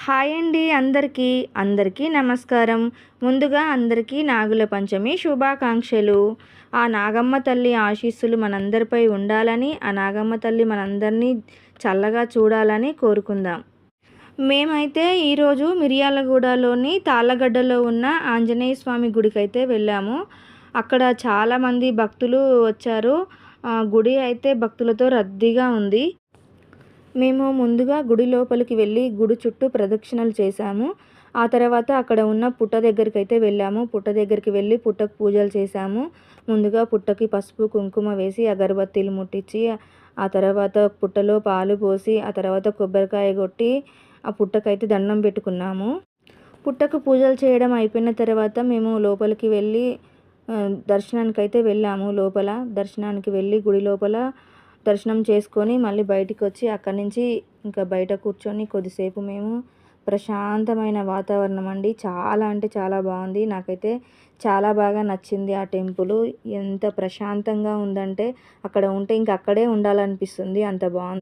Hi అండి అందరికీ నమస్కారం. ముందుగా అందరికీ నాగుల పంచమి శుభాకాంక్షలు. ఆ నాగమ్మ తల్లి ఆశీస్సులు మనందరిపై ఉండాలని, ఆ నాగమ్మ తల్లి మనందరినీ చల్లగా చూడాలని కోరుకుందాం. మేమైతే ఈరోజు మిర్యాలగూడలోని తాళ్ళగడ్డలో ఉన్న ఆంజనేయ స్వామి గుడికైతే వెళ్ళాము. అక్కడ చాలామంది భక్తులు వచ్చారు. గుడి అయితే భక్తులతో రద్దీగా ఉంది. మేము ముందుగా గుడి లోపలికి వెళ్ళి గుడి చుట్టూ ప్రదక్షిణలు చేశాము. ఆ తర్వాత అక్కడ ఉన్న పుట్ట దగ్గరికైతే వెళ్ళాము. పుట్ట దగ్గరికి వెళ్ళి పుట్టకు పూజలు చేశాము. ముందుగా పుట్టకి పసుపు, కుంకుమ వేసి అగరబత్తీలు ముట్టించి, ఆ తర్వాత పుట్టలో పాలు పోసి, ఆ తర్వాత కొబ్బరికాయ కొట్టి ఆ పుట్టకైతే దండం పెట్టుకున్నాము. పుట్టకు పూజలు చేయడం అయిపోయిన తర్వాత మేము లోపలికి వెళ్ళి దర్శనానికైతే వెళ్ళాము. దర్శనానికి వెళ్ళి గుడి లోపల దర్శనం చేసుకొని మళ్ళీ బయటికి వచ్చి అక్కడి నుంచి ఇంకా బయట కూర్చొని కొద్దిసేపు మేము ప్రశాంతమైన వాతావరణం అండి. చాలా అంటే చాలా బాగుంది. నాకైతే చాలా బాగా నచ్చింది ఆ టెంపుల్. ఎంత ప్రశాంతంగా ఉందంటే అక్కడ ఉంటే ఇంక అక్కడే ఉండాలనిపిస్తుంది, అంత బాగుంది.